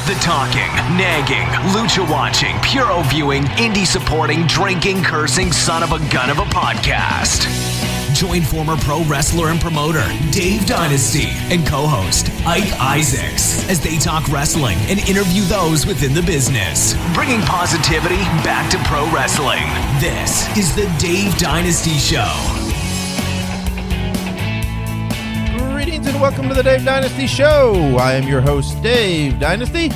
The talking, nagging, lucha watching, puro viewing, indie supporting, drinking, cursing son of a gun of a podcast. Join former pro wrestler and promoter Dave Dynasty and co-host Ike Isaacs as they talk wrestling and interview those within the business, bringing positivity back to pro wrestling. This is the Dave Dynasty Show. Greetings and welcome to the Dave Dynasty Show. I am your host, Dave Dynasty.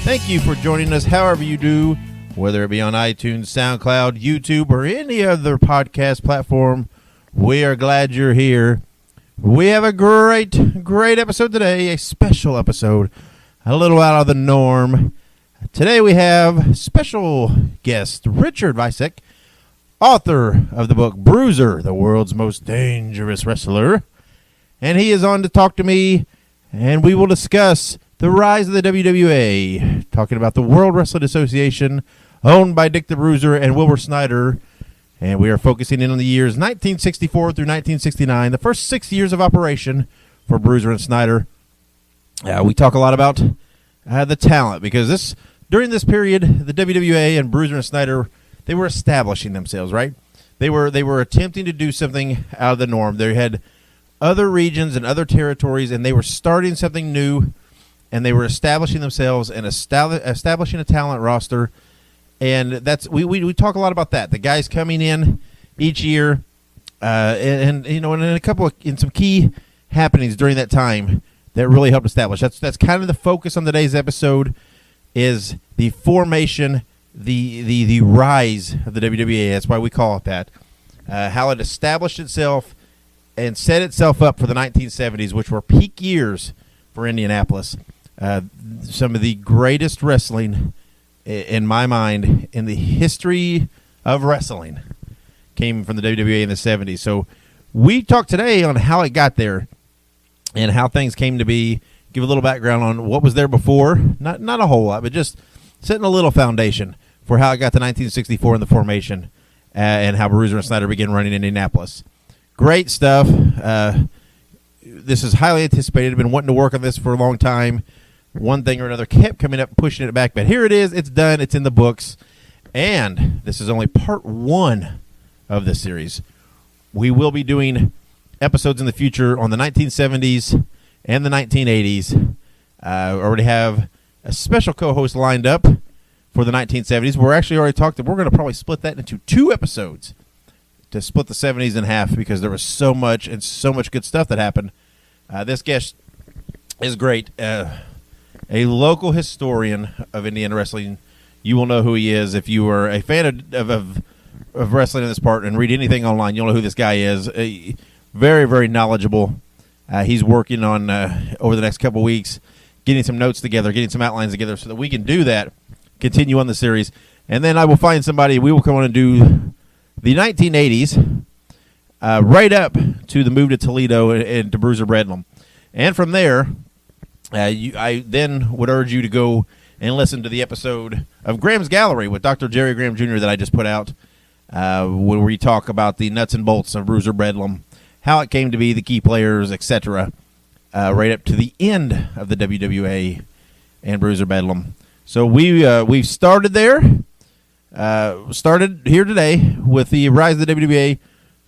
Thank you for joining us however you do, whether it be on iTunes, SoundCloud, YouTube, or any other podcast platform. We are glad you're here. We have a great episode today, a special episode, a little out of the norm. Today we have special guest Richard Vicek, author of the book BRUISER, the world's most dangerous wrestler. And he is on to talk to me, and we will discuss the rise of the WWA, talking about the World Wrestling Association, owned by Dick the Bruiser and Wilbur Snyder. And we are focusing in on the years 1964 through 1969, the first 6 years of operation for Bruiser and Snyder. We talk a lot about the talent, because during this period, the WWA and Bruiser and Snyder, they were establishing themselves, right? They were attempting to do something out of the norm. They had other regions and other territories, and they were starting something new, and they were establishing themselves and establishing a talent roster. And that's we talk a lot about that. The guys coming in each year, and you know, and in some key happenings during that time that really helped establish. That's kind of the focus on today's episode, is the formation, the rise of the WWA. That's why we call it that. How it established itself and set itself up for the 1970s, which were peak years for Indianapolis. Some of the greatest wrestling, in my mind, in the history of wrestling came from the WWA in the 70s. So we talked today on how it got there and how things came to be, give a little background on what was there before, not a whole lot, but just setting a little foundation for how it got to 1964 in the formation, and how Bruiser and Snyder began running in Indianapolis. Great stuff. This is highly anticipated. I've been wanting to work on this for a long time. One thing or another kept coming up and pushing it back, but here it is. It's done. It's in the books, and this is only part one of this series. We will be doing episodes in the future on the 1970s and the 1980s. Already have a special co-host lined up for the 1970s. We're actually already talked that we're going to probably split that into 2 episodes to split the 70s in half, because there was so much good stuff that happened. This guest is great. A local historian of Indiana wrestling. You will know who he is if you are a fan of wrestling in this part and read anything online. You'll know who this guy is. Very, very knowledgeable. He's working on, over the next couple weeks, getting some notes together, getting some outlines together so that we can do that, continue on the series. And then I will find somebody. We will come on and do the 1980s, right up to the move to Toledo and to Bruiser Bedlam. And from there, I then would urge you to go and listen to the episode of Graham's Gallery with Dr. Jerry Graham Jr. that I just put out, where we talk about the nuts and bolts of Bruiser Bedlam, how it came to be, the key players, etc., right up to the end of the WWA and Bruiser Bedlam. So we've started there, started here today with the rise of the WWA.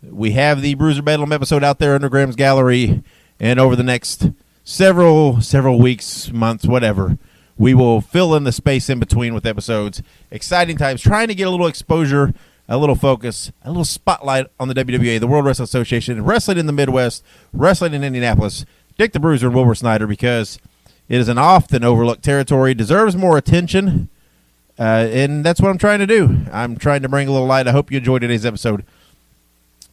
We have the Bruiser Bedlam episode out there under Graham's Gallery, and over the next several weeks, months, whatever, we will fill in the space in between with episodes. Exciting times, trying to get a little exposure, a little focus, a little spotlight on the WWA, the World Wrestling Association, wrestling in the Midwest, wrestling in Indianapolis, Dick the Bruiser and Wilbur Snyder, because it is an often overlooked territory, deserves more attention, and that's what I'm trying to do. I'm trying to bring a little light. I hope you enjoyed today's episode.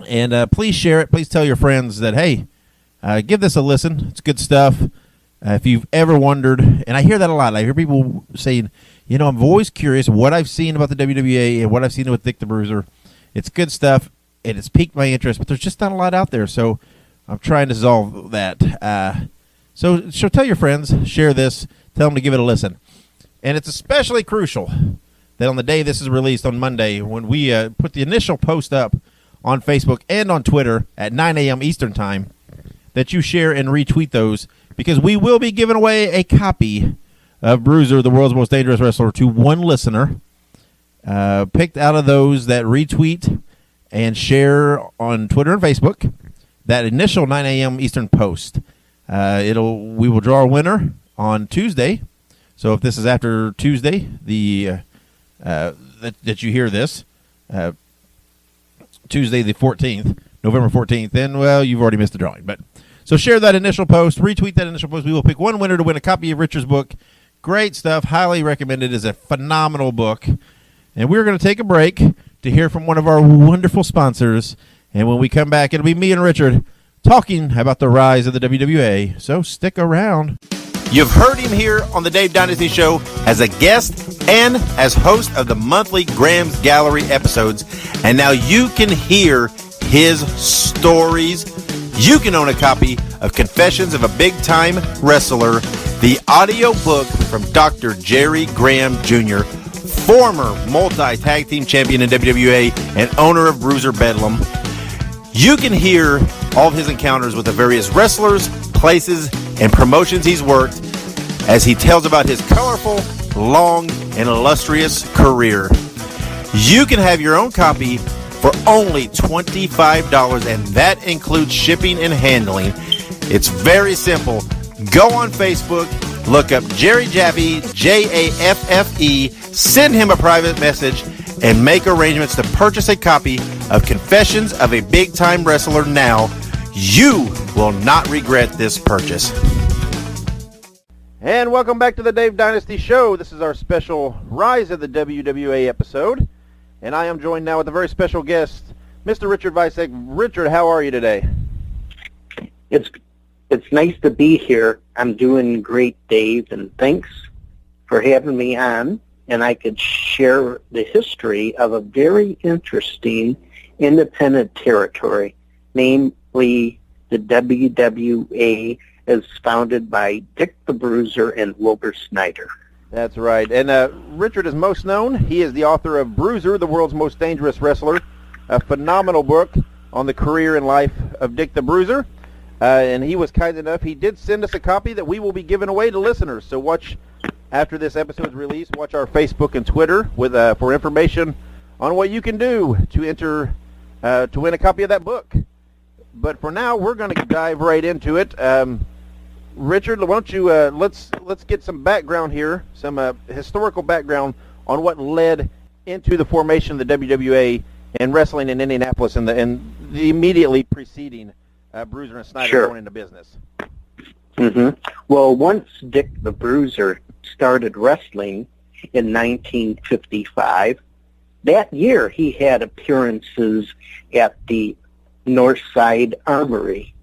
And please share it. Please tell your friends that, hey, give this a listen. It's good stuff. If you've ever wondered, and I hear that a lot. I hear people saying, you know, I'm always curious what I've seen about the WWA and what I've seen with Dick the Bruiser. It's good stuff, and it's piqued my interest, but there's just not a lot out there, so I'm trying to solve that. So tell your friends, share this, tell them to give it a listen. And it's especially crucial that on the day this is released on Monday, when we put the initial post up on Facebook and on Twitter at 9 a.m. Eastern Time, that you share and retweet those, because we will be giving away a copy of Bruiser, the world's most dangerous wrestler, to one listener. Picked out of those that retweet and share on Twitter and Facebook that initial 9 a.m. Eastern post. We will draw a winner on Tuesday. So if this is after Tuesday, that you hear this, Tuesday the 14th, November 14th, then, well, you've already missed the drawing. But so share that initial post, retweet that initial post. We will pick one winner to win a copy of Richard's book. Great stuff. Highly recommended. It's a phenomenal book. And we're going to take a break to hear from one of our wonderful sponsors. And when we come back, it'll be me and Richard talking about the rise of the WWA. So stick around. You've heard him here on the Dave Dynasty Show as a guest and as host of the monthly Graham's Gallery episodes. And now you can hear his stories. You can own a copy of Confessions of a Big-Time Wrestler, the audio book from Dr. Jerry Graham Jr., former multi-tag team champion in WWA and owner of Bruiser Bedlam. You can hear all of his encounters with the various wrestlers, places, and promotions he's worked as he tells about his colorful, long, and illustrious career. You can have your own copy for only $25, and that includes shipping and handling. It's very simple. Go on Facebook, look up Jerry Jaffe, Jaffe, send him a private message, and make arrangements to purchase a copy of Confessions of a Big-Time Wrestler now. You will not regret this purchase. And welcome back to the Dave Dynasty Show. This is our special Rise of the WWA episode. And I am joined now with a very special guest, Mr. Richard Vicek. Richard, how are you today? It's nice to be here. I'm doing great, Dave, and thanks for having me on. And I could share the history of a very interesting independent territory, namely the WWA, as founded by Dick the Bruiser and Wilbur Snyder. That's right. And Richard is most known. He is the author of Bruiser, the world's most dangerous wrestler, a phenomenal book on the career and life of Dick the Bruiser. And he was kind enough. He did send us a copy that we will be giving away to listeners. So watch, after this episode's released, watch our Facebook and Twitter with for information on what you can do to enter to win a copy of that book. But for now, we're going to dive right into it. Richard, why don't you let's get some background here, some historical background on what led into the formation of the WWA and wrestling in Indianapolis and the immediately preceding Bruiser and Snyder going into business. Mm-hmm. Well, once Dick the Bruiser started wrestling in 1955, that year he had appearances at the Northside Armory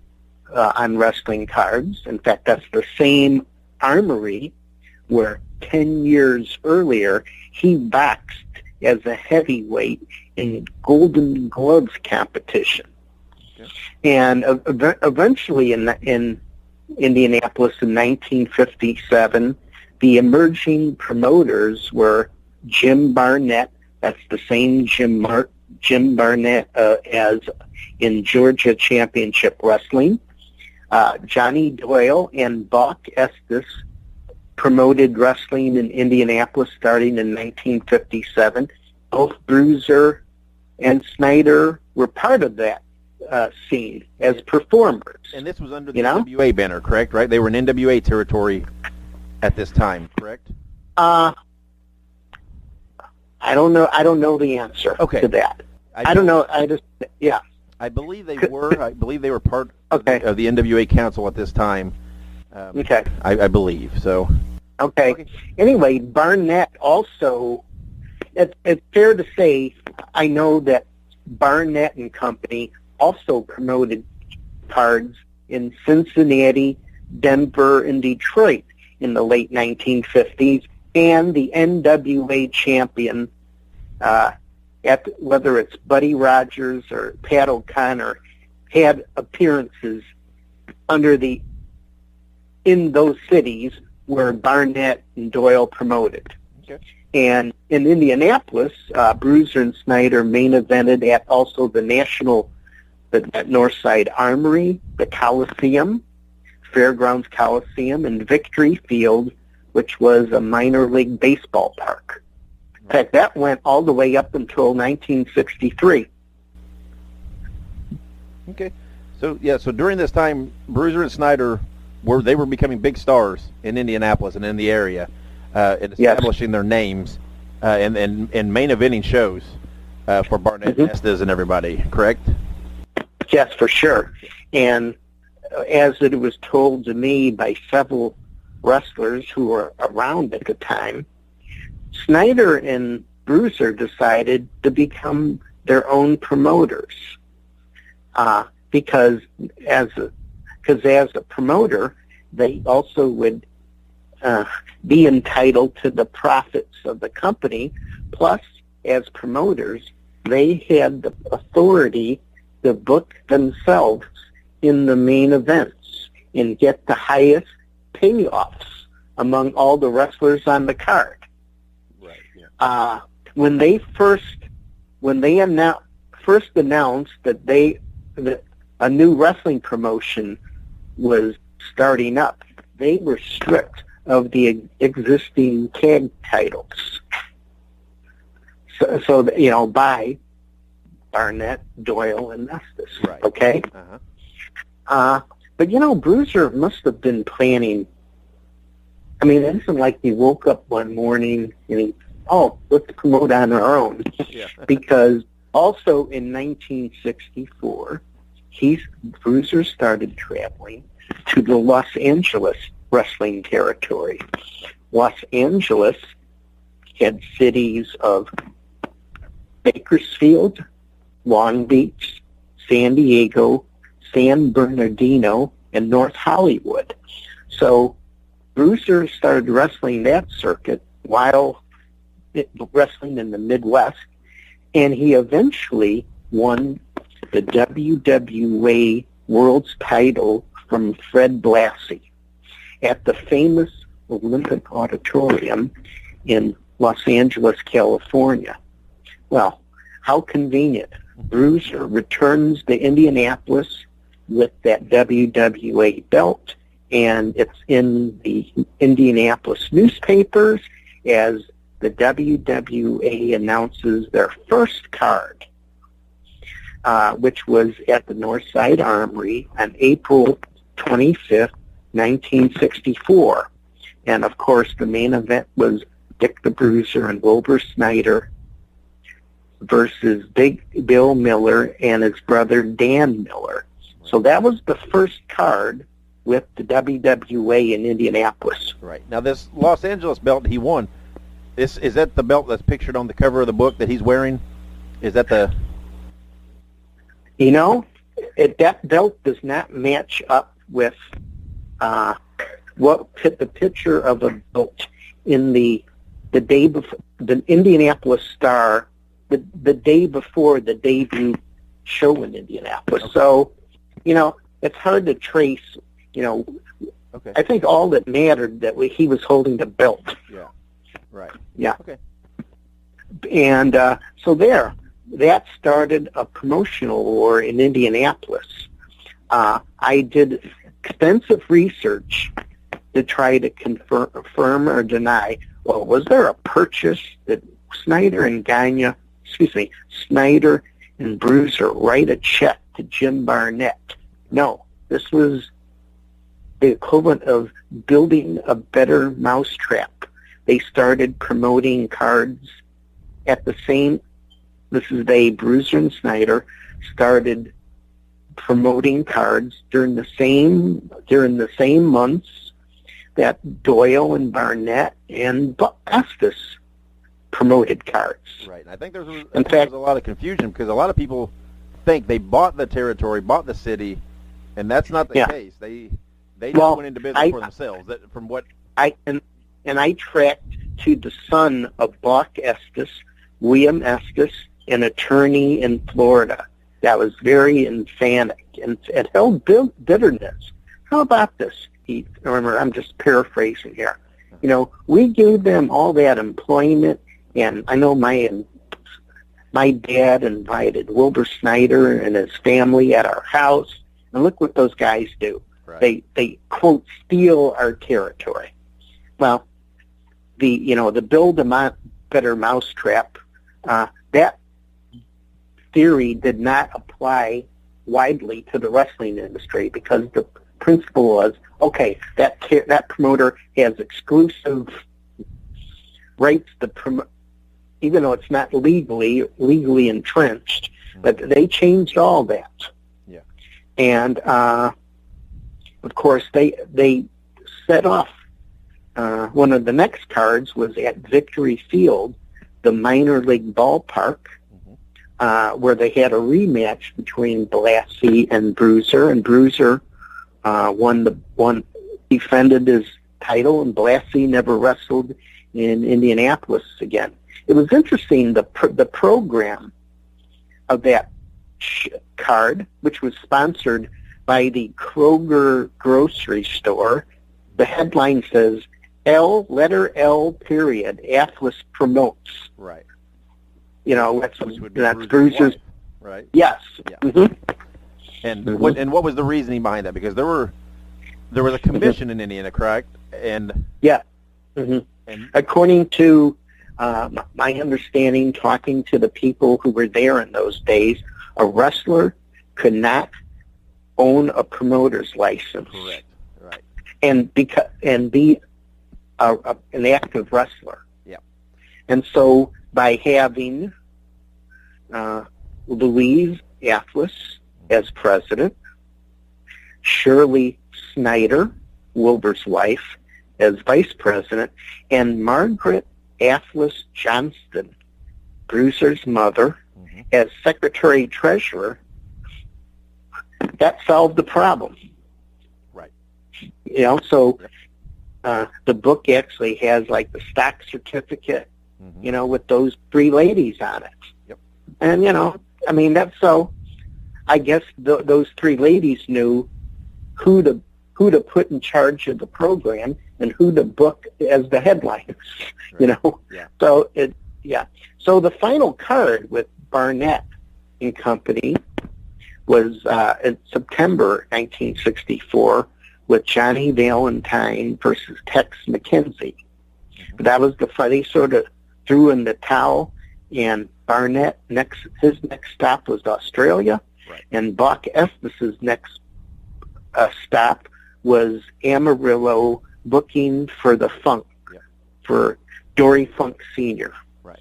on wrestling cards. In fact, that's the same armory where 10 years earlier he boxed as a heavyweight in Golden Gloves competition. Okay. And eventually in Indianapolis in 1957, the emerging promoters were Jim Barnett, that's the same Jim Barnett as in Georgia Championship Wrestling. Johnny Doyle and Buck Estes promoted wrestling in Indianapolis starting in 1957. Both Bruiser and Snyder were part of that scene as performers. And this was under the NWA banner, correct? Right? They were in NWA territory at this time, correct? I don't know. I don't know the answer to that. I don't know. I believe they were. I believe they were part of the NWA Council at this time. I believe so. Okay. Anyway, Barnett also. It's fair to say, I know that Barnett and Company also promoted cards in Cincinnati, Denver, and Detroit in the late 1950s, and the NWA champion, whether it's Buddy Rogers or Pat O'Connor, had appearances in those cities where Barnett and Doyle promoted. Okay. And in Indianapolis, Bruiser and Snyder main evented at also the Northside Armory, the Coliseum, Fairgrounds Coliseum, and Victory Field which was a minor league baseball park. In fact, that went all the way up until 1963. Okay. So during this time, Bruiser and Snyder were becoming big stars in Indianapolis and in the area, and establishing their names and main eventing shows for Barnett and Estes and everybody, correct? Yes, for sure. And as it was told to me by several wrestlers who were around at the time, Snyder and Bruiser decided to become their own promoters. Because as a promoter, they also would be entitled to the profits of the company. Plus, as promoters, they had the authority to book themselves in the main events and get the highest payoffs among all the wrestlers on the card. Right. Yeah. When they first announced that a new wrestling promotion was starting up, they were stripped of the existing tag titles. So by Barnett, Doyle, and Estes. Right. Okay? But Bruiser must have been planning. I mean, it isn't like he woke up one morning and let's promote on our own. Yeah. Because also in 1964, Bruiser started traveling to the Los Angeles wrestling territory. Los Angeles had cities of Bakersfield, Long Beach, San Diego, San Bernardino, and North Hollywood. So Bruiser started wrestling that circuit while wrestling in the Midwest, and he eventually won the WWA World's title from Fred Blassie at the famous Olympic Auditorium in Los Angeles, California. Well, how convenient. Bruiser returns to Indianapolis with that WWA belt, and it's in the Indianapolis newspapers as the WWA announces their first card, which was at the Northside Armory on April 25th, 1964. And, of course, the main event was Dick the Bruiser and Wilbur Snyder versus Big Bill Miller and his brother Dan Miller. So that was the first card with the WWA in Indianapolis. Right. Now, this Los Angeles belt he won, is that the belt that's pictured on the cover of the book that he's wearing? Is that the... That belt does not match up with the picture of a belt in the day before the Indianapolis Star, the day before the debut show in Indianapolis. Okay. So, it's hard to trace. Okay. I think all that mattered that he was holding the belt. Yeah. Right. Yeah. Okay. And so that started a promotional war in Indianapolis. I did extensive research to try to confirm or deny, well, was there a purchase that Snyder and Bruiser write a check to Jim Barnett? No, this was the equivalent of building a better mousetrap. They started promoting cards at the same. Bruiser and Snyder started promoting cards during the same months that Doyle and Barnett and Estes promoted cards. Right. And I think there's a lot of confusion because a lot of people think they bought the territory, bought the city, and that's not the case. They just went into business for themselves. From what I tracked to the son of Buck Estes, William Estes, an attorney in Florida that was very emphatic and it held bitterness. How about this, Heath? Remember, I'm just paraphrasing here. We gave them all that employment, and I know my dad invited Wilbur Snyder and his family at our house, and look what those guys do. Right. They quote, steal our territory. Well, the build a better mousetrap, that theory did not apply widely to the wrestling industry, because the principle was, okay, that promoter has exclusive rights to promote, even though it's not legally entrenched. But they changed all that. Yeah. And of course they set off. One of the next cards was at Victory Field, the minor league ballpark, where they had a rematch between Blassie and BRUISER, and BRUISER defended his title, and Blassie never wrestled in Indianapolis again. It was interesting, the program of that card, which was sponsored by the Kroger grocery store. The headline says, letter L period, Atlas promotes. Right. That's BRUISER's BRUISER's. Right. Yes. Yeah. Mm-hmm. And what was the reasoning behind that? Because there was a commission in Indiana, correct? And yeah. Mm-hmm. And according to my understanding, talking to the people who were there in those days, a wrestler could not own a promoter's license. Correct. Right. And be an active wrestler. Yeah. And so by having Louise Atlas as president, Shirley Snyder, Wilbur's wife, as vice president, and Margaret Atlas Johnston, BRUISER's mother, as secretary-treasurer, that solved the problem. Right. So the book actually has like the stock certificate, with those three ladies on it. Yep. And, that's so, I guess those three ladies knew who to put in charge of the program and who to book as the headliners, Right. Yeah. So the final card with Barnett and Company was in September 1964 with Johnny Valentine versus Tex McKenzie. But that was the fight. They sort of threw in the towel, and Barnett his next stop was Australia, right. and Buck Estes' next stop was Amarillo, booking for the Funk, for Dory Funk Sr. Right.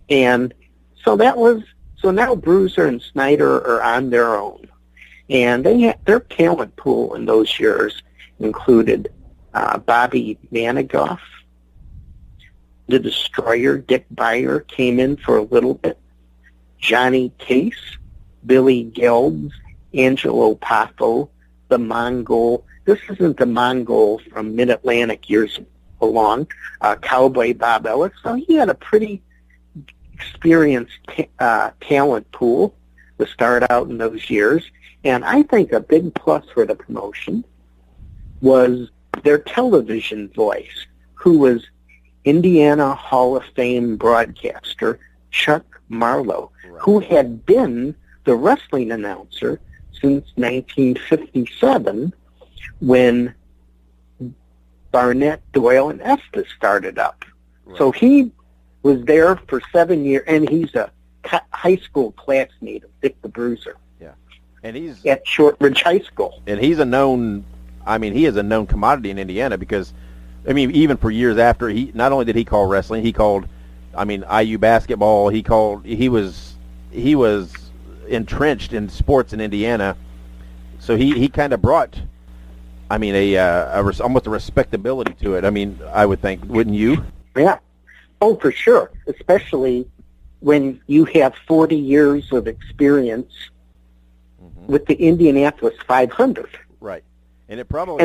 And so now BRUISER and Snyder are on their own. And their talent pool in those years included Bobby Manigoff, the Destroyer, Dick Beyer came in for a little bit, Johnny Case, Billy Gelbs, Angelo Poffo, the Mongol. This isn't the Mongol from Mid-Atlantic years along, Cowboy Bob Ellis. So he had a pretty experienced talent pool to start out in those years. And I think a big plus for the promotion was their television voice, who was Indiana Hall of Fame broadcaster Chuck Marlowe, Right. who had been the wrestling announcer since 1957 when Barnett, Doyle, and Estes started up. Right. So he was there for 7 years, and he's a high school classmate of Dick the Bruiser. Yeah. And he's at Shortridge High School. And he is a known commodity in Indiana because, even for years after, not only did he call wrestling, he called, IU basketball. He was entrenched in sports in Indiana, so he kind of brought, almost a respectability to it. I would think, wouldn't you? Yeah. Oh, for sure. Especially when you have 40 years of experience with the Indianapolis 500. Right. And it probably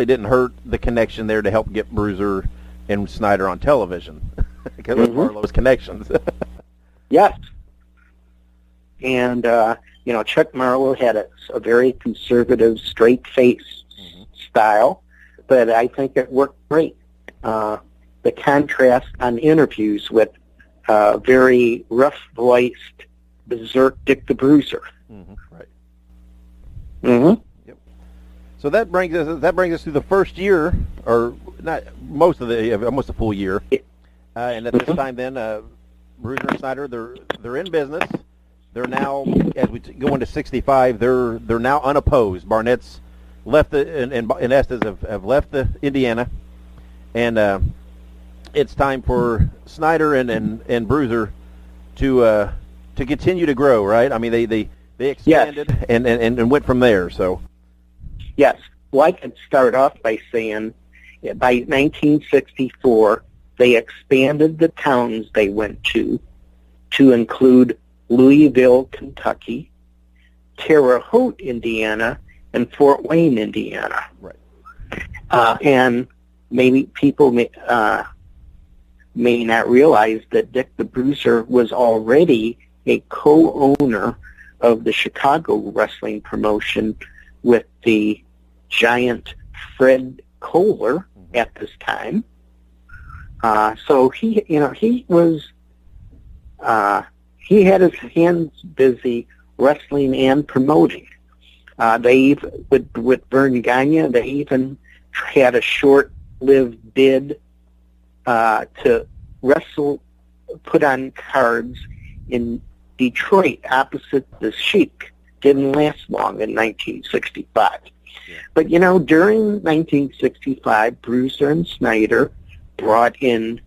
didn't hurt the connection there to help get BRUISER and Snyder on television because of Marlowe's connections. Yes. And, Chuck Marlowe had a very conservative, straight-face style, but I think it worked great. The contrast on interviews with very rough-voiced, berserk Dick the Bruiser. Right. Mm-hmm. Yep. So that brings us through the first year, or not almost a full year. And at this time, then Bruiser and Snyder, they're in business. They're now, as we go into '65, they're now unopposed. Barnett's left and Estes have left the Indiana, and it's time for Snyder and Bruiser to continue to grow. Right? I mean, they expanded and went from there. So. Yes. Well, I could start off by saying by 1964, they expanded the towns they went to include Louisville, Kentucky, Terre Haute, Indiana, and Fort Wayne, Indiana. Right. And maybe people may not realize that Dick the Bruiser was already a co-owner of the Chicago wrestling promotion with the giant Fred Kohler at this time. So he had his hands busy wrestling and promoting. With Vern Gagne, they even had a short-lived bid to wrestle, put on cards in Detroit opposite the Sheik. Didn't last long in 1965. Yeah. But, during 1965, Bruiser and Snyder brought in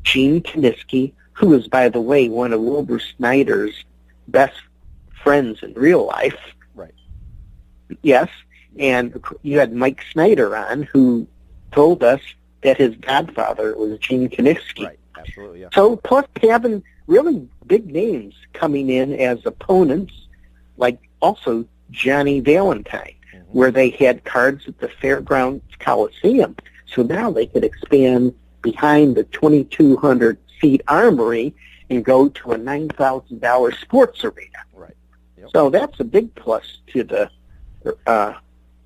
Gene Kiniski, who was, by the way, one of Wilbur Snyder's best friends in real life. Right. Yes. And you had Mike Snyder on, who told us that his godfather was Gene Kiniski. Right. Absolutely, yeah. So, plus having really big names coming in as opponents, like also Johnny Valentine, where they had cards at the Fairgrounds Coliseum. So now they could expand behind the 2,200-seat Armory and go to a $9,000 sports arena. Right. Yep. So that's a big plus to the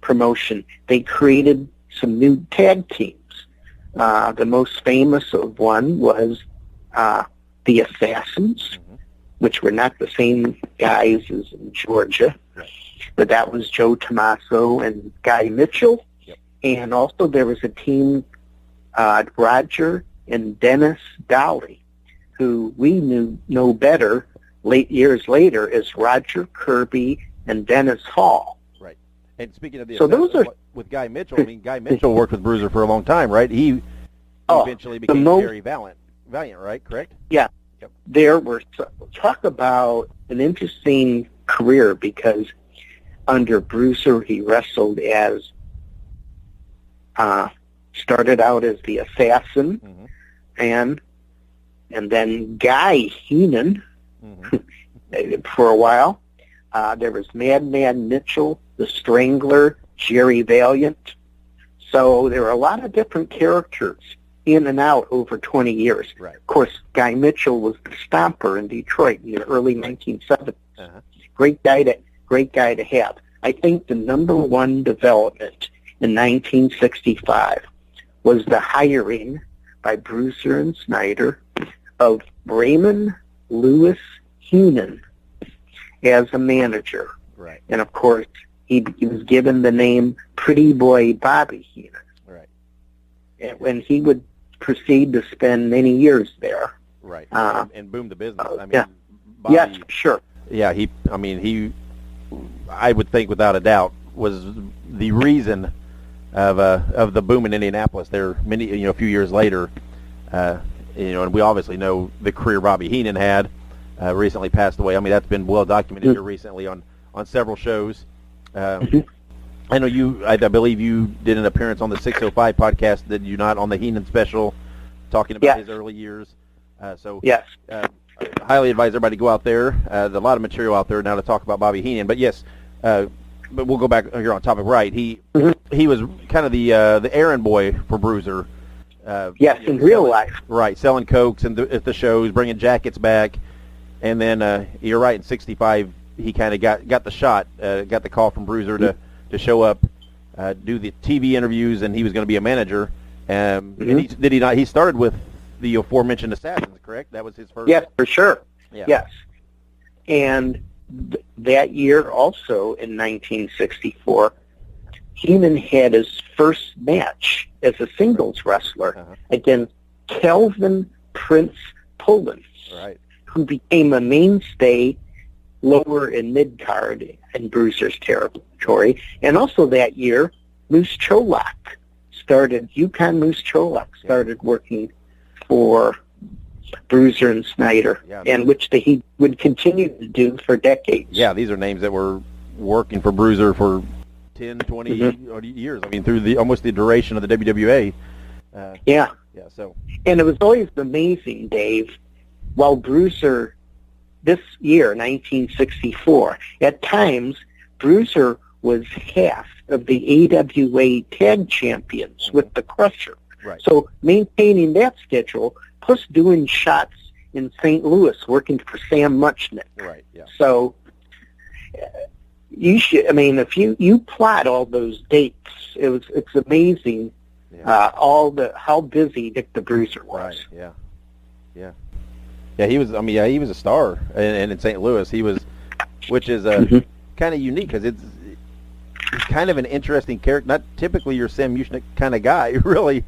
promotion. They created some new tag teams. The most famous of one was the Assassins, which were not the same guys as in Georgia. Right. But that was Joe Tommaso and Guy Mitchell. Yep. And also there was a team, Roger and Dennis Dolly, who we know better years later as Roger Kirby and Dennis Hall. Right. And speaking of the those are with Guy Mitchell, I mean, Guy Mitchell worked with Bruiser for a long time, right? He eventually became very valiant, right? Correct? Yeah. Yep. There were, talk about an interesting career, because under Bruiser he wrestled as, started out as the Assassin, and then Guy Heenan for a while. There was Madman Mitchell, the Strangler, Jerry Valiant. So there were a lot of different characters in and out over 20 years. Right. Of course, Guy Mitchell was the Stomper in Detroit in the early 1970s. Great guy to have. I think the number one development in 1965 was the hiring by Bruiser and Snyder of Raymond Lewis Heenan as a manager. Right. And of course, he was given the name Pretty Boy Bobby Heenan. Right. And he would proceed to spend many years there. Right. And boom the business. I mean, Bobby, yes, sure. Yeah, I would think without a doubt was the reason of the boom in Indianapolis. There, a few years later, and we obviously know the career Bobby Heenan had. Recently passed away. I mean, that's been well documented here recently on several shows. I know I believe you did an appearance on the 605 podcast. Did you not, on the Heenan special, talking about his early years? Yes. I highly advise everybody to go out there. There's a lot of material out there now to talk about Bobby Heenan. But yes, but we'll go back here on topic. Right, he was kind of the errand boy for Bruiser. In real life. Right, selling cokes at the shows, bringing jackets back, and then you're right. In '65, he kind of got the shot, got the call from Bruiser to show up, do the TV interviews, and he was going to be a manager. And did he not? He started with the aforementioned Assassins, correct? That was his first. Yes, for sure. Yeah. Yes, and that year also in 1964, Heenan had his first match as a singles wrestler against Calvin Prince Pullins, who became a mainstay lower and mid-card in Bruiser's territory. And also that year, Moose Cholak Yukon Moose Cholak started working for Bruiser and Snyder, and which he would continue to do for decades. Yeah, these are names that were working for Bruiser for 10, 20 years. I mean, through almost the duration of the WWA. So. And it was always amazing, Dave, while Bruiser, this year, 1964, at times, Bruiser was half of the AWA tag champions with the Crusher. Right. So maintaining that schedule, plus doing shots in St. Louis, working for Sam Muchnick. Right, yeah. So you should, I mean, if you plot all those dates, it's amazing how busy Dick the Bruiser was. Right, yeah, he was. I mean, he was a star, and in St. Louis, he was, which is kind of unique because he's kind of an interesting character. Not typically your Sam Muchnick kind of guy, really.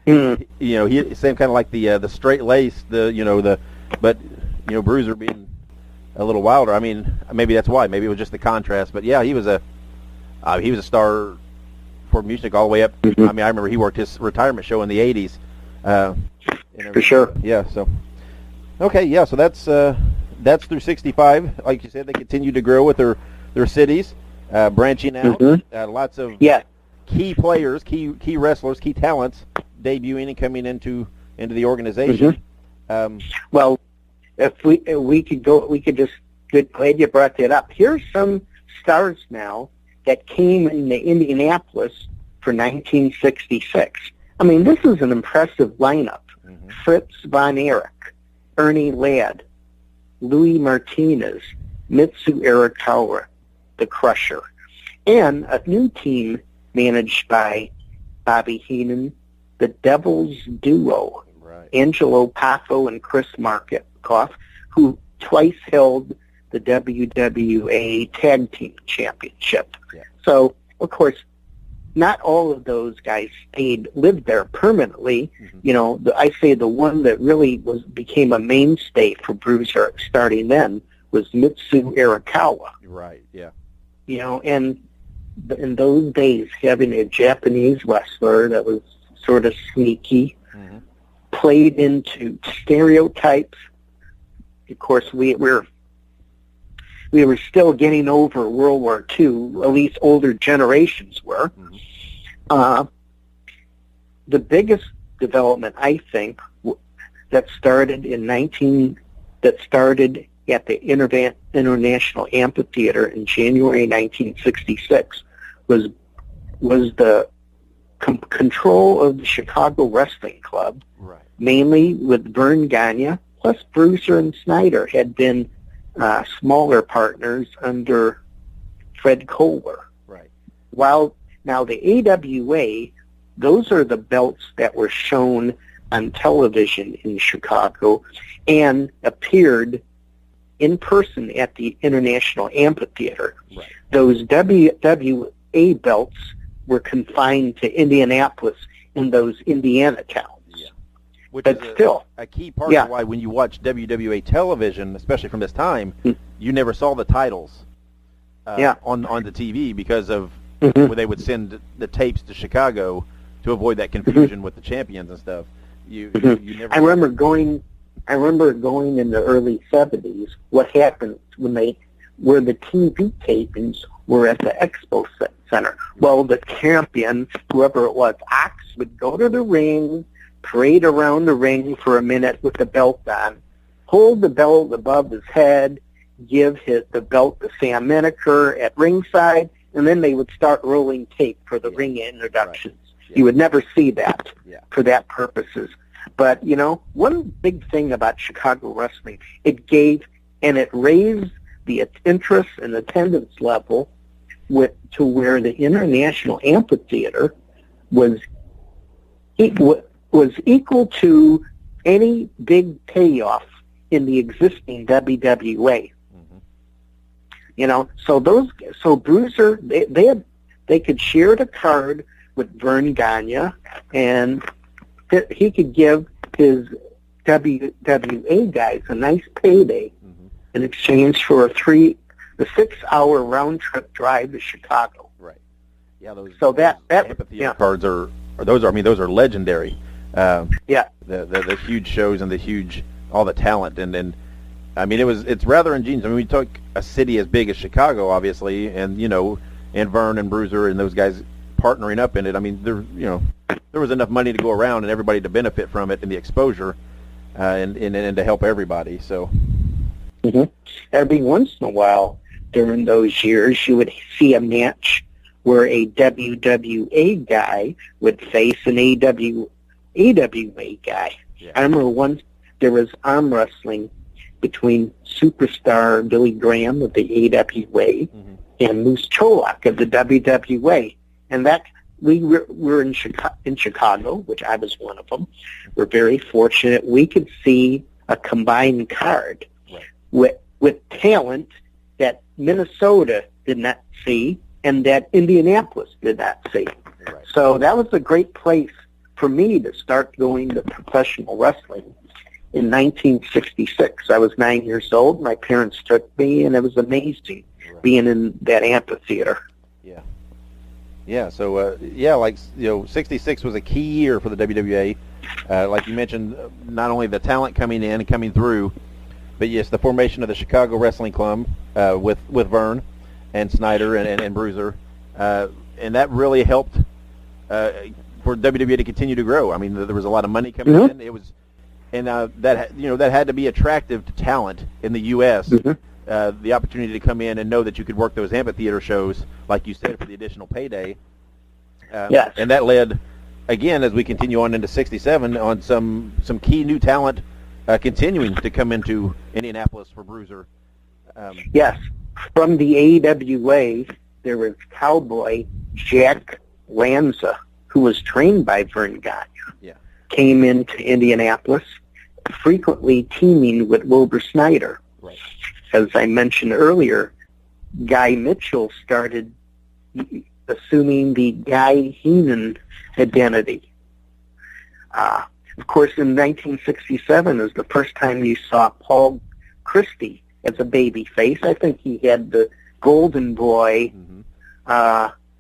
He same kind of like the straight lace, but Bruiser being a little wilder. I mean, maybe that's why. Maybe it was just the contrast. But yeah, he was a star for Muchnick all the way up. I mean, I remember he worked his retirement show in the '80s. For sure. Yeah. So. Okay. Yeah. So that's through '65. Like you said, they continued to grow with their cities, branching out. Lots of key players, key wrestlers, key talents debuting and coming into the organization. Well, if we could just glad you brought that up. Here's some stars now that came in the Indianapolis for 1966. I mean, this is an impressive lineup. Fritz von Erich, Ernie Ladd, Louis Martinez, Mitsu Arakawa, the Crusher, and a new team managed by Bobby Heenan, the Devil's Duo, Angelo Poffo and Chris Markoff, who twice held the WWA Tag Team Championship. So, of course, not all of those guys lived there permanently. I say the one that really became a mainstay for Bruiser starting then was Mitsu Arakawa. Right, yeah. And in those days, having a Japanese wrestler that was sort of sneaky, played into stereotypes. Of course, we were still getting over World War II, at least older generations were. The biggest development, I think, that started at the International Amphitheater in January 1966 was the control of the Chicago Wrestling Club, mainly with Vern Gagne, plus Bruiser and Snyder had been smaller partners under Fred Kohler. While now the AWA, those are the belts that were shown on television in Chicago and appeared in person at the International Amphitheater. Those WWA belts were confined to Indianapolis and those Indiana towns. Which is still a key part of why when you watch WWA television, especially from this time, you never saw the titles on the TV because of where they would send the tapes to Chicago to avoid that confusion with the champions and stuff. You never. I remember going in the early '70s. What happened where the TV tapings were at the Expo Center. Well, the champion, whoever it was, Ox, would go to the ring, parade around the ring for a minute with the belt on, hold the belt above his head, give the belt to Sam Menaker at ringside, and then they would start rolling tape for the ring introductions. You would never see that for that purposes. But, one big thing about Chicago wrestling, it raised the interest and attendance level to where the International Amphitheater was equal to any big payoff in the existing WWA. So Bruiser, they could share the card with Vern Gagne, and he could give his WWA guys a nice payday in exchange for a 6-hour round trip drive to Chicago. Right. Yeah. Those. So that amphitheater cards are those are legendary. Yeah. The huge shows and all the talent and I mean it's rather ingenious. I mean, we took a city as big as Chicago, obviously, and and Vern and Bruiser and those guys partnering up in it. I mean, there was enough money to go around and everybody to benefit from it and the exposure, and to help everybody. So every once in a while during those years, you would see a match where a WWA guy would face an AWA guy. Yeah. I remember once there was arm wrestling between superstar Billy Graham of the AWA and Moose Cholak of the WWA. And that we were in Chicago, which I was one of them. We're very fortunate. We could see a combined card with talent that Minnesota did not see and that Indianapolis did not see. Right. So that was a great place for me to start going to professional wrestling in 1966. I was 9 years old. My parents took me, and it was amazing being in that amphitheater. Yeah. Yeah. So, 66 was a key year for the WWA. Like you mentioned, not only the talent coming in and coming through, but yes, the formation of the Chicago Wrestling Club with Vern and Snyder and Bruiser, and that really helped for WWA to continue to grow. I mean, there was a lot of money coming in. It was, and that had to be attractive to talent in the U.S. The opportunity to come in and know that you could work those amphitheater shows, like you said, for the additional payday. Yes. And that led, again, as we continue on into '67, on some key new talent continuing to come into Indianapolis for Bruiser. Yes. From the AWA, there was Cowboy Jack Lanza, who was trained by Vern Gagne. Yeah. Came into Indianapolis, frequently teaming with Wilbur Snyder. Right. As I mentioned earlier, Guy Mitchell started assuming the Guy Heenan identity. Of course, in 1967 is the first time you saw Paul Christie as a baby face. I think he had the Golden Boy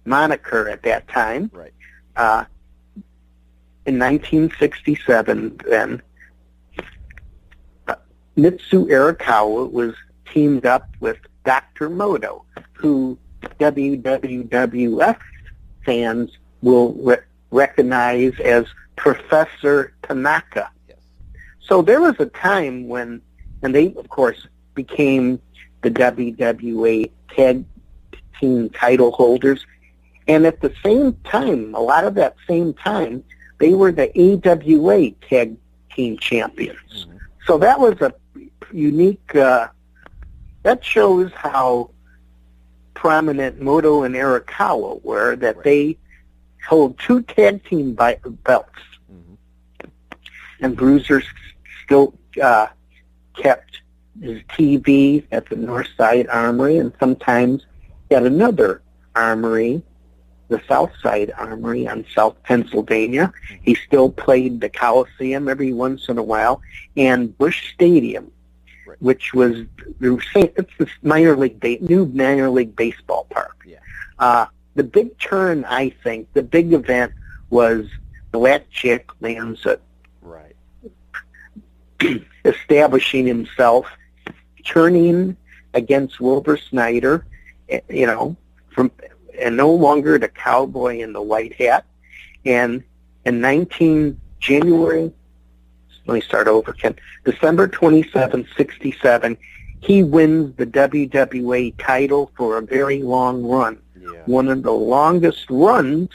moniker at that time. Right. In 1967, then, Mitsu Arakawa was teamed up with Dr. Moto, who WWF fans will recognize as Professor Tanaka. Yes. So there was a time when, and they, of course, became the WWA tag team title holders, and at the same time, a lot of that same time, they were the AWA tag team champions. So that was a unique, that shows how prominent Moto and Arakawa were, that they hold two tag team belts. And Bruiser still kept his TV at the Northside Armory, and sometimes at another armory, the Southside Armory on South Pennsylvania. He still played the Coliseum every once in a while, and Busch Stadium, which was it's the new minor league baseball park. Yeah. The big turn, I think, the big event was Blackjack Lanza establishing himself, turning against Wilbur Snyder, and no longer the cowboy in the white hat. And in December 27, 67, he wins the WWA title for a very long run. Yeah. One of the longest runs.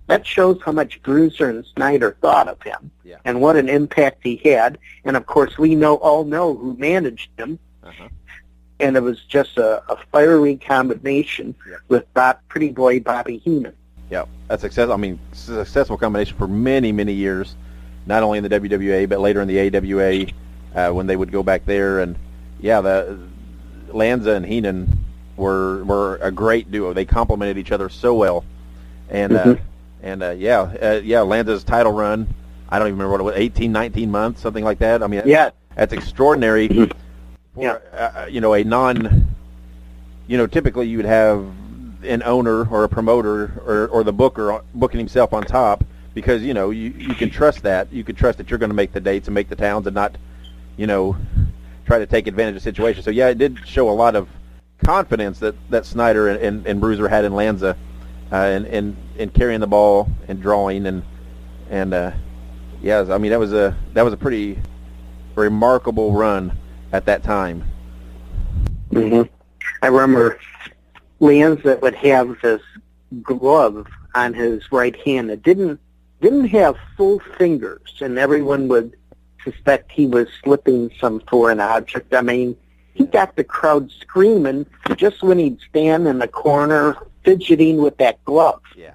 That shows how much Bruiser and Snyder thought of him, and what an impact he had. And of course, we all know who managed him. And it was just a fiery combination with Pretty Boy Bobby Heenan. Yeah, that's successful combination for many, many years, not only in the WWA but later in the AWA when they would go back there. And the Lanza and Heenan were a great duo. They complemented each other so well, and Lanza's title run, I don't even remember what it was, 18, 19 months, something like that. I mean, that's extraordinary for a non. Typically you would have an owner or a promoter or the booker booking himself on top, because you can trust that. You can trust that you're going to make the dates and make the towns and not try to take advantage of the situation. So it did show a lot of confidence that Snyder and Bruiser had in Lanza, and carrying the ball and drawing and I mean that was a pretty remarkable run at that time. Mm-hmm. I remember Lanza would have this glove on his right hand that didn't have full fingers, and everyone would suspect he was slipping some foreign object. I mean, he got the crowd screaming just when he'd stand in the corner fidgeting with that glove. Yeah.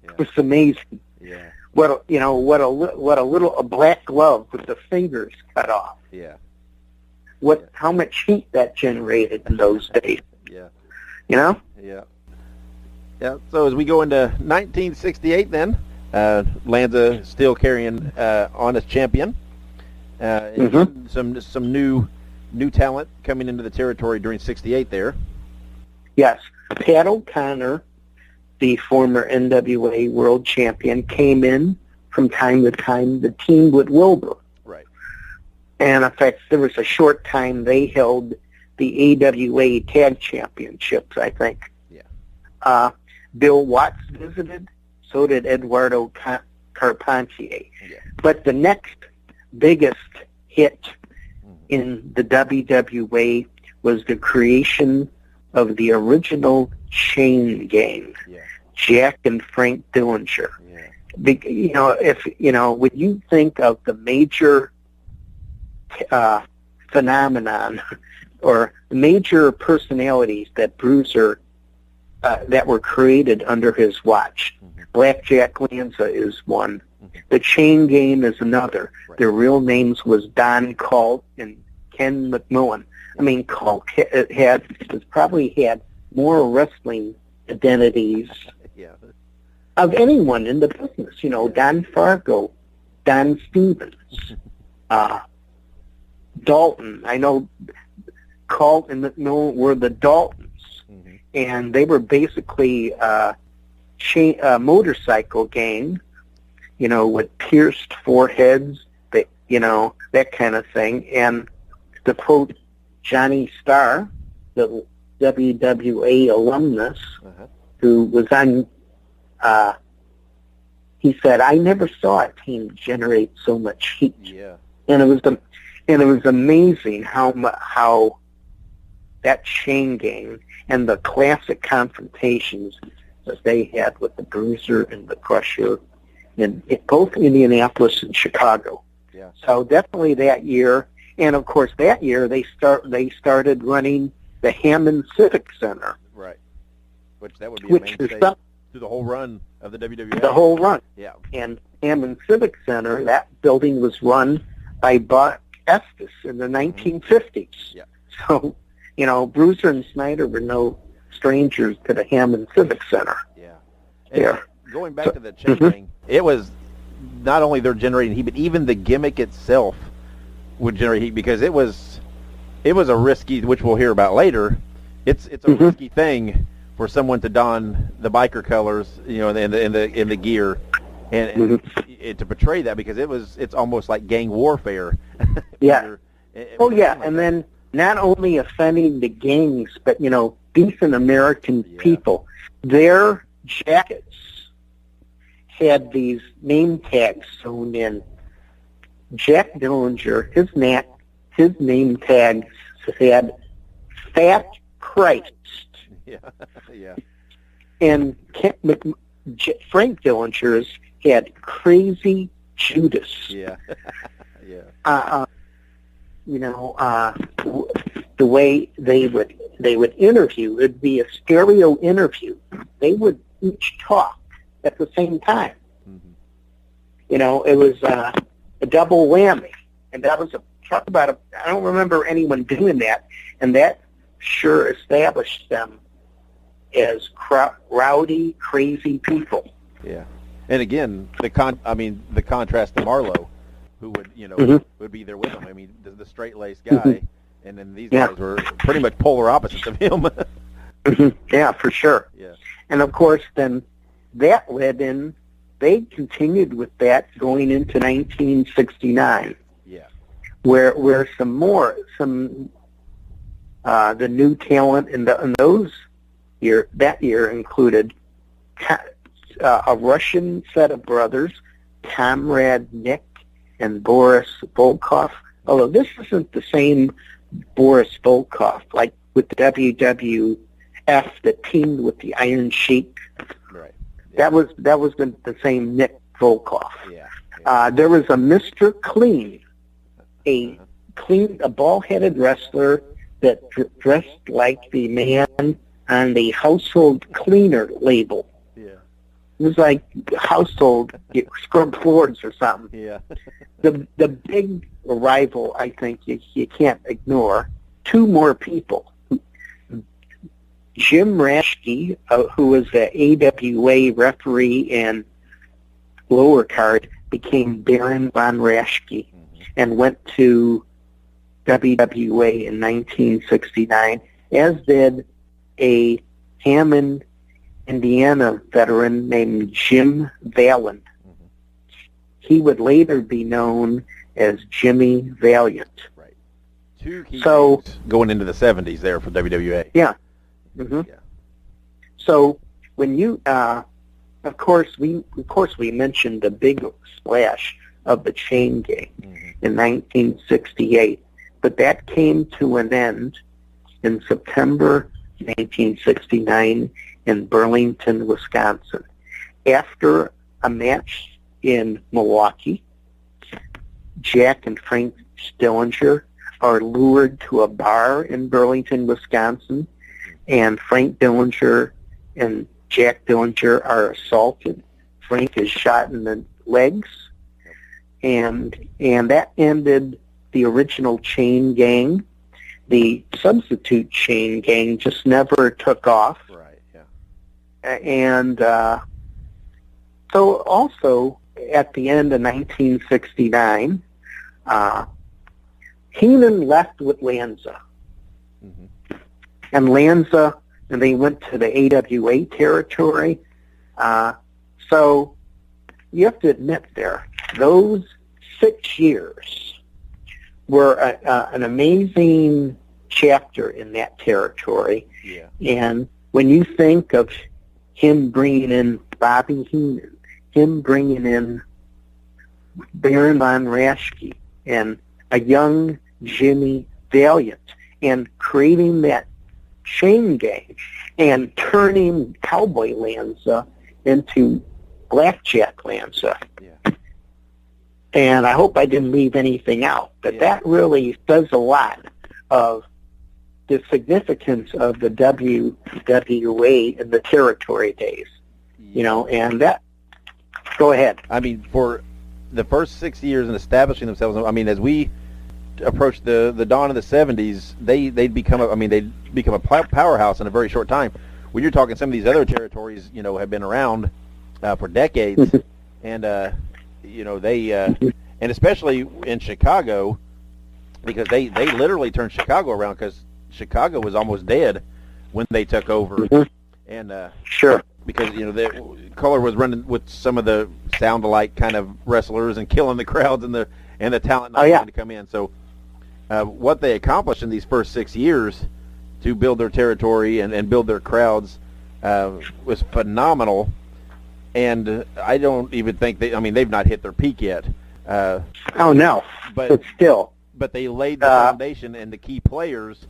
It was amazing. Yeah. What a black glove with the fingers cut off. Yeah. How much heat that generated in those days. Yeah. Yeah. Yeah. So as we go into 1968 then, Lanza still carrying on as champion. Some new talent coming into the territory during 68 there. Yes. Pat O'Connor, the former NWA world champion, came in from time to time. The team with Wilbur. Right. And in fact, there was a short time they held the AWA tag championships, I think. Yeah. Bill Watts visited. So did Eduardo Carpentier. Yeah. But the next biggest hit in the WWA was the creation of the original chain gang, Jack and Frank Dillinger. Yeah. When you think of the major phenomenon or major personalities that Bruiser that were created under his watch, Blackjack Lanza is one. The Chain Gang is another. Right. Their real names was Don Colt and Ken McMillan. I mean, Colt probably had more wrestling identities of anyone in the business. Don Fargo, Don Stevens, Dalton. I know Colt and McMillan were the Daltons, and they were basically a motorcycle gang, with pierced foreheads, that kind of thing. And to quote Johnny Starr, the WWA alumnus, who was on, he said, "I never saw a team generate so much heat." Yeah. And it was amazing how that chain gang and the classic confrontations that they had with the Bruiser and the Crusher in both Indianapolis and Chicago. Yeah. So definitely that year, and of course that year they started running the Hammond Civic Center. Right. Which that would be a mainstay through the whole run of the WWA. The whole run. Yeah. And Hammond Civic Center, that building was run by Buck Estes in the 1950s. Yeah. So, Bruiser and Snyder were no strangers to the Hammond Civic Center. Yeah. And going back to the chain thing, it was not only they're generating heat, but even the gimmick itself would generate heat, because it was a risky, which we'll hear about later. It's a risky thing for someone to don the biker colors, in the gear, and to portray that, because it's almost like gang warfare. Yeah. And then not only offending the gangs, but decent American people. Their jackets had these name tags sewn in. Jack Dillinger, his name tags had Fat Christ. Yeah. Yeah. And Frank Dillinger's had Crazy Judas. Yeah. Yeah. The way they would interview, it'd be a stereo interview. They would each talk at the same time. It was a double whammy, and that was I don't remember anyone doing that, and that sure established them as rowdy, crazy people. Yeah, and again, the contrast to Marlowe, who would would be there with him. I mean, the straight-laced guy, and then these guys were pretty much polar opposites of him. Yeah, for sure. Yeah, and of course, then that led in. They continued with that going into 1969. Yeah, where the new talent in that year included a Russian set of brothers, Comrade Nick and Boris Volkov. Although this isn't the same Boris Volkov, like with the WWF that teamed with the Iron Sheik. right. Yeah. That was the same Nick Volkov. Yeah. There was a Mr. Clean, a bald-headed wrestler that dressed like the man on the household cleaner label. Yeah. It was like household scrub floors or something. Yeah. The big rival, I think, you can't ignore. Two more people. Jim Raschke, who was the AWA referee and lower card, became Baron von Raschke and went to WWA in 1969, as did a Hammond, Indiana veteran named Jim Valiant. He would later be known as Jimmy Valiant. Right. Two key names going into the 70s there for WWA. Yeah. Mm-hmm. Yeah. So when you, of course, we mentioned the big splash of the Chain Gang in 1968, but that came to an end in September 1969 in Burlington, Wisconsin. After a match in Milwaukee, Jack and Frank Stillinger are lured to a bar in Burlington, Wisconsin, and Frank Dillinger and Jack Dillinger are assaulted. Frank is shot in the legs, and that ended the original Chain Gang. The substitute Chain Gang just never took off. Right, yeah. And so also at the end of 1969, Heenan left with Lanza. And Lanza, and they went to the AWA territory. So you have to admit those 6 years were an amazing chapter in that territory. Yeah. And when you think of him bringing in Bobby Heenan, him bringing in Baron von Raschke, and a young Jimmy Valiant, and creating that Chain Gang, and turning Cowboy Lanza into Blackjack Lanza. Yeah. And I hope I didn't leave anything out, but that really says a lot of the significance of the WWA in the territory days. And that, go ahead. I mean, for the first 6 years in establishing themselves, I mean, as we approached the dawn of the 70s, they'd become a powerhouse in a very short time. When you're talking, some of these other territories, have been around for decades, and and especially in Chicago, because they literally turned Chicago around, because Chicago was almost dead when they took over, and sure, because the Color was running with some of the sound-alike kind of wrestlers and killing the crowds and the talent not wanting to come in. So what they accomplished in these first 6 years to build their territory and build their crowds was phenomenal. And I don't even think they've not hit their peak yet. Oh no, but still. But they laid the foundation and the key players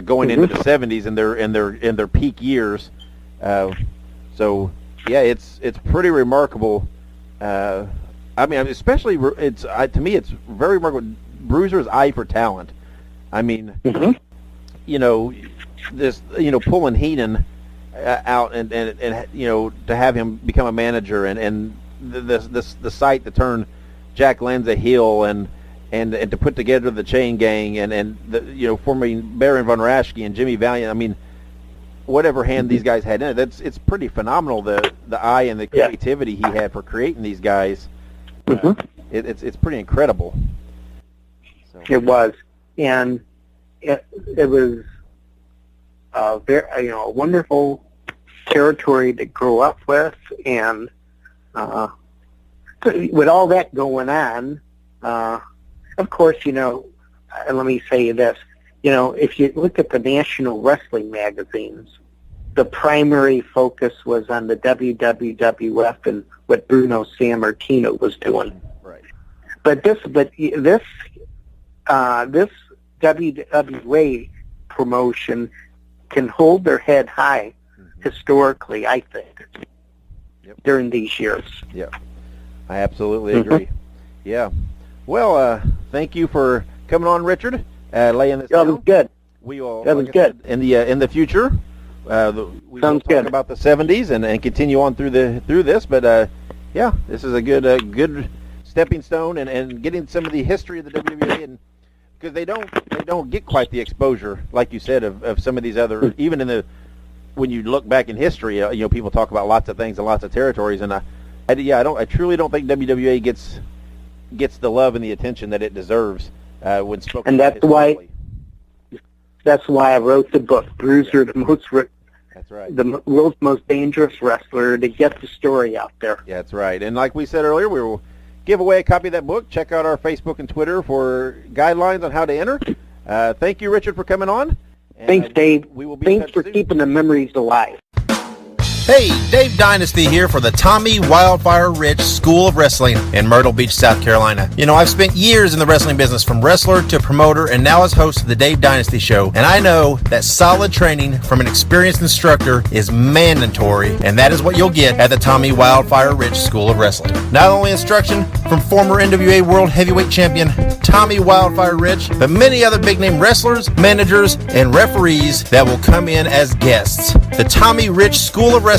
going into the 70s and their peak years. So yeah, it's pretty remarkable. Especially to me, it's very remarkable. Bruiser's eye for talent. I mean, this pulling Heenan out and to have him become a manager and the site to turn Jack Lanza heel and to put together the Chain Gang and forming Baron von Raschke and Jimmy Valiant. I mean, whatever hand these guys had in it. It's pretty phenomenal, the eye and the creativity he had for creating these guys. It's pretty incredible. So. It was, and it was a wonderful territory to grow up with, and with all that going on, of course, let me say this, if you look at the national wrestling magazines, the primary focus was on the WWF and what Bruno Sammartino was doing. Right. But this WWA promotion can hold their head high historically, I think, during these years. Yeah, I absolutely agree. Yeah. Well, thank you for coming on, Richard. Laying this down. That was good. We will. That was good. In the future, we will talk about the '70s and continue on through this. But yeah, this is a good stepping stone and getting some of the history of the WWA, and because they don't get quite the exposure, like you said, of some of these other, even when you look back in history, people talk about lots of things and lots of territories, and I truly don't think WWA gets the love and the attention that it deserves when spoken. And that's why I wrote the book, Bruiser, That's right. The world's most dangerous wrestler, to get the story out there. Yeah, that's right. And like we said earlier, we will give away a copy of that book. Check out our Facebook and Twitter for guidelines on how to enter. Thank you, Richard, for coming on. And thanks, Dave. We will be Thanks for keeping the memories alive. Hey, Dave Dynasty here for the Tommy Wildfire Rich School of Wrestling in Myrtle Beach, South Carolina. I've spent years in the wrestling business, from wrestler to promoter, and now as host of the Dave Dynasty Show. And I know that solid training from an experienced instructor is mandatory, and that is what you'll get at the Tommy Wildfire Rich School of Wrestling. Not only instruction from former NWA World Heavyweight Champion Tommy Wildfire Rich, but many other big-name wrestlers, managers, and referees that will come in as guests. The Tommy Rich School of Wrestling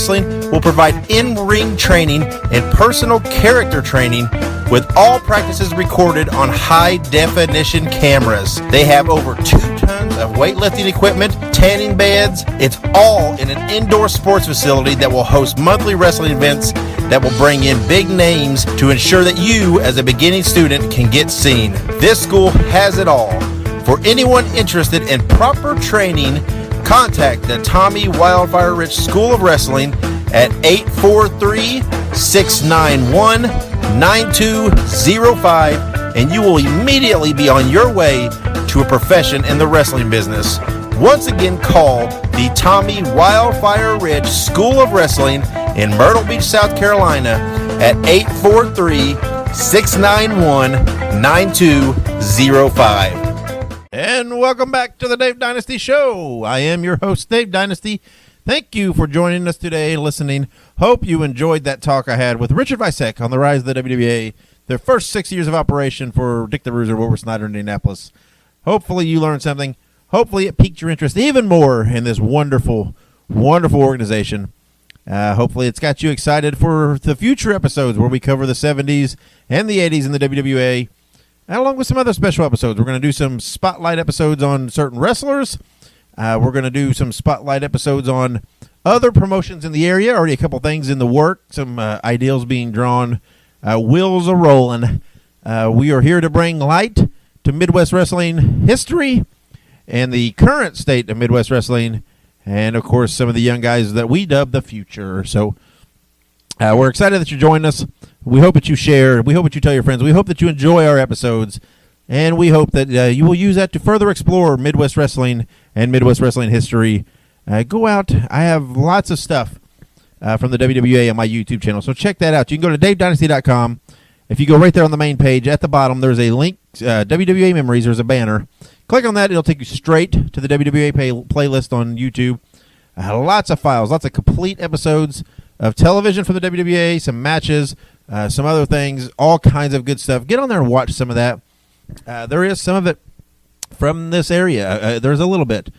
will provide in-ring training and personal character training, with all practices recorded on high-definition cameras. They have over 2 tons of weightlifting equipment, tanning beds. It's all in an indoor sports facility that will host monthly wrestling events that will bring in big names to ensure that you, as a beginning student, can get seen. This school has it all. For anyone interested in proper training, contact the Tommy Wildfire Rich School of Wrestling at 843-691-9205, and you will immediately be on your way to a profession in the wrestling business. Once again, call the Tommy Wildfire Rich School of Wrestling in Myrtle Beach, South Carolina at 843-691-9205. And welcome back to the Dave Dynasty Show. I am your host, Dave Dynasty. Thank you for joining us today, listening. Hope you enjoyed that talk I had with Richard Vicek on the rise of the WWA, their first 6 years of operation for Dick the Bruiser, Wilbur Snyder, in Indianapolis. Hopefully you learned something. Hopefully it piqued your interest even more in this wonderful, wonderful organization. Hopefully it's got you excited for the future episodes where we cover the 70s and the 80s in the WWA, along with some other special episodes. We're going to do some spotlight episodes on certain wrestlers. We're going to do some spotlight episodes on other promotions in the area. Already a couple things in the work, some ideals being drawn. Wheels are rolling. We are here to bring light to Midwest wrestling history and the current state of Midwest wrestling, and, of course, some of the young guys that we dub the future. So we're excited that you're joining us. We hope that you share. We hope that you tell your friends. We hope that you enjoy our episodes. And we hope that you will use that to further explore Midwest wrestling and Midwest wrestling history. Go out. I have lots of stuff from the WWA on my YouTube channel, so check that out. You can go to davedynasty.com. If you go right there on the main page, at the bottom, there's a link, WWA Memories. There's a banner. Click on that. It'll take you straight to the WWA playlist on YouTube. Lots of files, lots of complete episodes of television from the WWA, some matches, some other things, all kinds of good stuff. Get on there and watch some of that. There is some of it from this area. There's a little bit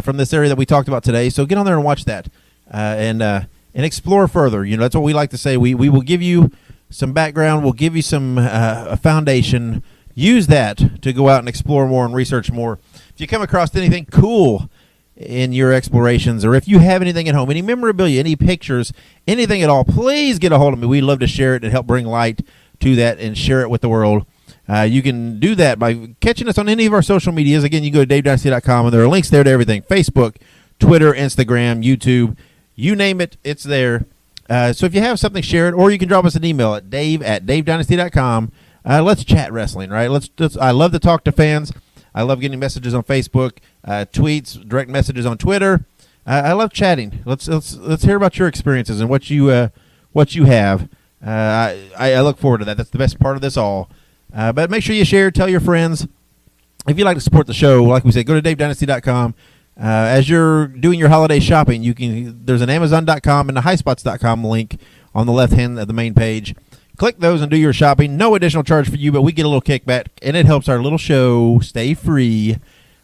from this area that we talked about today. So get on there and watch that and explore further. That's what we like to say. We will give you some background. We'll give you some a foundation. Use that to go out and explore more and research more. If you come across anything cool in your explorations, or if you have anything at home, any memorabilia, any pictures, anything at all, please get a hold of me. We'd love to share it and help bring light to that and share it with the world. You can do that by catching us on any of our social medias. Again, you go to davedynasty.com, and there are links there to everything: Facebook, Twitter, Instagram, YouTube, you name it, it's there. So if you have something, share it, or you can drop us an email at dave@davedynasty.com. Let's chat wrestling, right? I love to talk to fans. I love getting messages on Facebook, tweets, direct messages on Twitter. I love chatting. Let's hear about your experiences and what you have. I look forward to that. That's the best part of this all. But make sure you share, tell your friends. If you'd like to support the show, like we said, go to davedynasty.com. As you're doing your holiday shopping, there's an Amazon.com and a highspots.com link on the left hand of the main page. Click those and do your shopping. No additional charge for you, but we get a little kickback, and it helps our little show stay free.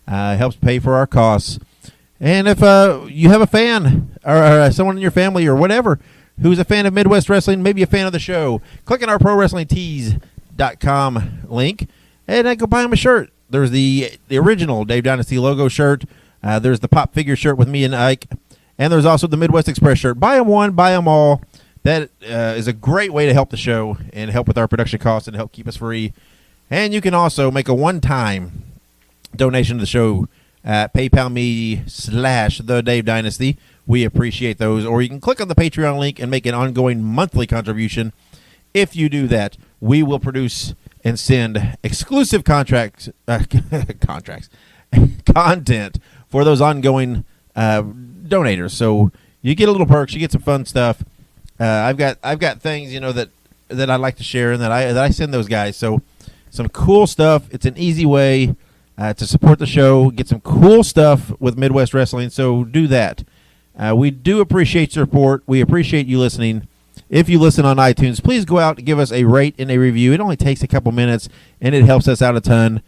Helps pay for our costs. And if you have a fan or someone in your family or whatever who's a fan of Midwest Wrestling, maybe a fan of the show, click on our ProWrestlingTees.com link and go buy them a shirt. There's the original Dave Dynasty logo shirt. There's the pop figure shirt with me and Ike. And there's also the Midwest Express shirt. Buy them one, buy them all. That is a great way to help the show and help with our production costs and help keep us free. And you can also make a one-time donation to the show at PayPal.me/The Dave Dynasty. We appreciate those. Or you can click on the Patreon link and make an ongoing monthly contribution. If you do that, we will produce and send exclusive content for those ongoing donators. So you get a little perks, you get some fun stuff. I've got things that I like to share and that I send those guys. So some cool stuff. It's an easy way to support the show, get some cool stuff with Midwest Wrestling. So do that. We do appreciate your support. We appreciate you listening. If you listen on iTunes, please go out and give us a rate and a review. It only takes a couple minutes, and it helps us out a ton.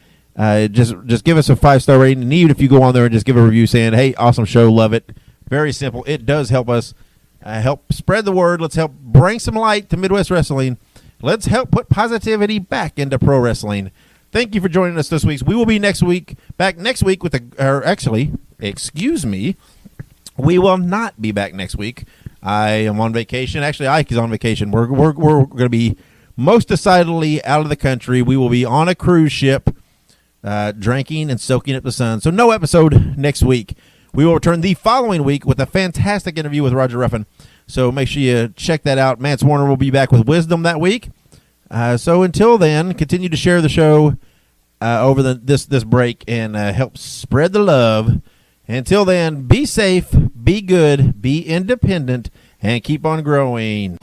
Just give us a 5-star rating, and even if you go on there and just give a review saying, hey, awesome show, love it. Very simple. It does help us. Help spread the word. Let's help bring some light to Midwest Wrestling. Let's help put positivity back into pro wrestling. Thank you for joining us this week. We will be back next week with we will not be back next week. I am on vacation. Actually, Ike is on vacation. We're going to be most decidedly out of the country. We will be on a cruise ship, drinking and soaking up the sun. So no episode next week. We will return the following week with a fantastic interview with Roger Ruffin. So make sure you check that out. Mance Warner will be back with wisdom that week. So until then, continue to share the show over this break and help spread the love. Until then, be safe, be good, be independent, and keep on growing.